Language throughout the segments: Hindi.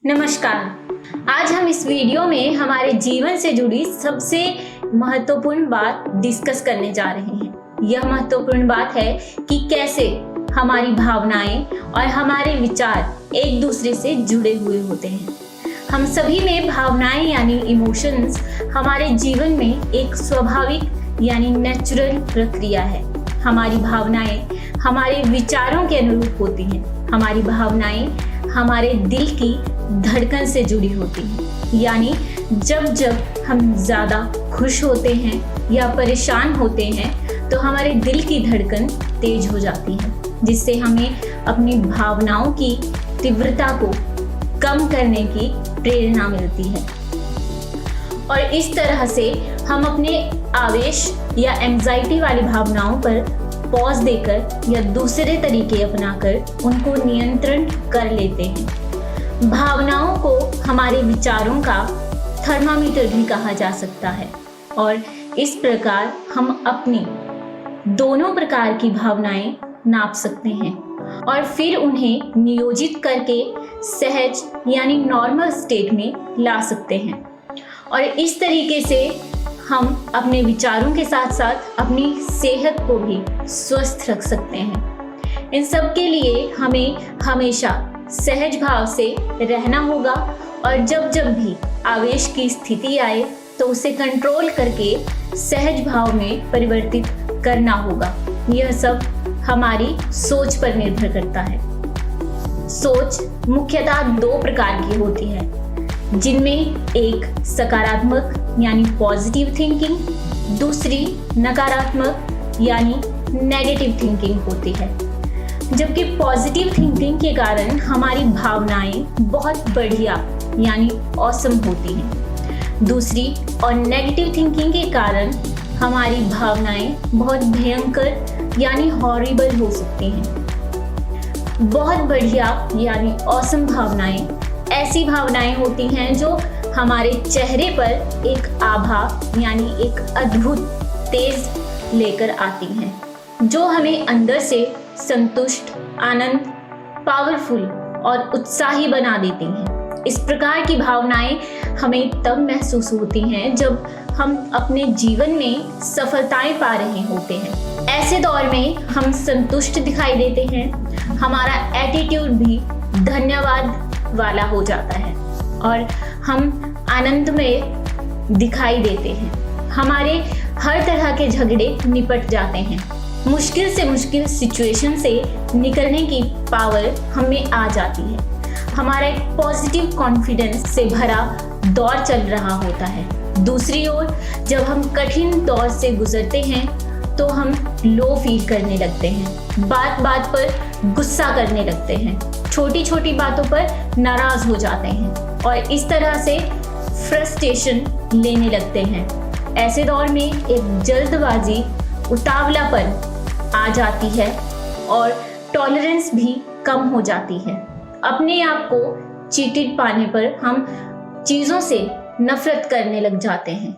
नमस्कार। आज हम इस वीडियो में हमारे जीवन से जुड़ी सबसे महत्वपूर्ण बात डिस्कस करने जा रहे हैं। यह महत्वपूर्ण बात है कि कैसे हमारी भावनाएं और हमारे विचार एक दूसरे से जुड़े हुए होते हैं। हम सभी में भावनाएं यानी इमोशंस हमारे जीवन में एक स्वाभाविक यानी नेचुरल प्रक्रिया है। हमारी भावनाएं हमारे विचारों के अनुरूप होती हैं। हमारी भावनाएं हमारे दिल की धड़कन से जुड़ी होती हैं। यानी जब जब हम ज़्यादा खुश होते हैं या परेशान होते हैं तो हमारे दिल की धड़कन तेज हो जाती है, जिससे हमें अपनी भावनाओं की तीव्रता को कम करने की प्रेरणा मिलती है। और इस तरह से हम अपने आवेश या एंजाइटी वाली भावनाओं पर पॉज देकर या दूसरे तरीके अपनाकर उनको नियंत्रण कर लेते हैं। भावनाओं को हमारे विचारों का थर्मामीटर भी कहा जा सकता है और इस प्रकार हम अपनी दोनों प्रकार की भावनाएं नाप सकते हैं और फिर उन्हें नियोजित करके सहज यानी नॉर्मल स्टेट में ला सकते हैं। और इस तरीके से हम अपने विचारों के साथ साथ अपनी सेहत को भी स्वस्थ रख सकते हैं। इन सब के लिए हमें हमेशा सहज भाव से रहना होगा और जब जब भी आवेश की स्थिति आए तो उसे कंट्रोल करके सहज भाव में परिवर्तित करना होगा। यह सब हमारी सोच पर निर्भर करता है। सोच मुख्यतः दो प्रकार की होती है, जिनमें एक सकारात्मक यानी पॉजिटिव थिंकिंग, दूसरी नकारात्मक यानी नेगेटिव थिंकिंग होती है। जबकि पॉजिटिव थिंकिंग के कारण हमारी भावनाएं बहुत बढ़िया यानी ऑसम होती हैं। दूसरी और नेगेटिव थिंकिंग के कारण हमारी भावनाएं बहुत भयंकर यानी हॉरिबल हो सकती हैं। बहुत बढ़िया यानी ऑसम भावनाएं ऐसी भावनाएं होती हैं जो हमारे चेहरे पर एक आभा यानी एक अद्भुत तेज लेकर आती हैं, जो हमें अंदर से संतुष्ट, आनंद, पावरफुल और उत्साही बना देती हैं। इस प्रकार की भावनाएं हमें तब महसूस होती हैं जब हम अपने जीवन में सफलताएं पा रहे होते हैं। ऐसे दौर में हम संतुष्ट दिखाई देते हैं, हमारा एटीट्यूड भी धन्यवाद वाला हो जाता है और हम आनंद में दिखाई देते हैं। हमारे हर तरह के झगड़े निपट जाते हैं। मुश्किल से मुश्किल सिचुएशन से निकलने की पावर हमें आ जाती है। हमारा एक पॉजिटिव कॉन्फिडेंस से भरा दौर चल रहा होता है। दूसरी ओर जब हम कठिन दौर से गुजरते हैं तो हम लो फील करने लगते हैं, बात बात पर गुस्सा करने लगते हैं, छोटी छोटी बातों पर नाराज हो जाते हैं और इस तरह से फ्रस्ट्रेशन लेने लगते हैं। ऐसे दौर में एक जल्दबाजी, उतावलापन आ जाती है और टॉलरेंस भी कम हो जाती है। अपने आप को चीटिड पाने पर हम चीज़ों से नफरत करने लग जाते हैं।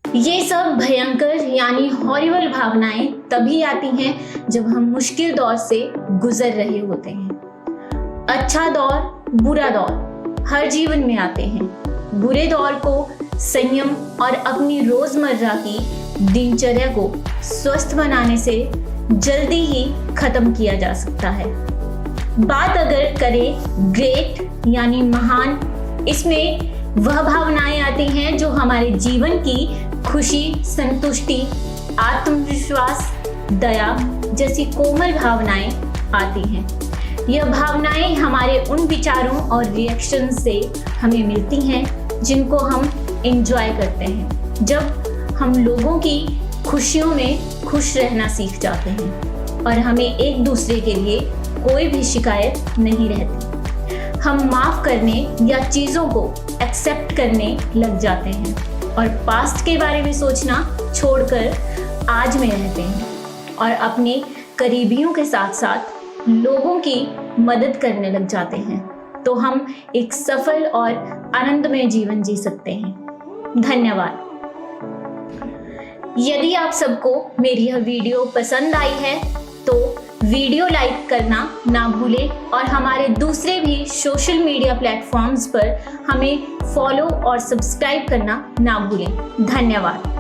ये सब भयंकर यानी हॉरिबल भावनाएं तभी आती हैं जब हम मुश्किल दौर से गुजर रहे होते हैं। अच्छा दौर, बुरा दौर हर जीवन में आते हैं। बुरे दौर को संयम और अपनी रोजमर्रा की दिनचर्या को स्वस्थ बनाने से जल्दी ही खत्म किया जा सकता है। बात अगर करें ग्रेट यानी महान, इसमें वह भावनाएं आती हैं जो हमारे जीवन की खुशी, संतुष्टि, आत्मविश्वास, दया जैसी कोमल भावनाएं आती हैं। यह भावनाएं हमारे उन विचारों और रिएक्शन से हमें मिलती हैं जिनको हम एंजॉय करते हैं। जब हम लोगों की खुशियों में खुश रहना सीख जाते हैं और हमें एक दूसरे के लिए कोई भी शिकायत नहीं रहती, हम माफ करने या चीज़ों को एक्सेप्ट करने लग जाते हैं और पास्ट के बारे में सोचना छोड़कर आज में रहते हैं और अपने करीबियों के साथ साथ लोगों की मदद करने लग जाते हैं, तो हम एक सफल और आनंदमय जीवन जी सकते हैं। धन्यवाद। यदि आप सबको मेरी यह वीडियो पसंद आई है तो वीडियो लाइक करना ना भूलें और हमारे दूसरे भी सोशल मीडिया प्लेटफॉर्म्स पर हमें फॉलो और सब्सक्राइब करना ना भूलें। धन्यवाद।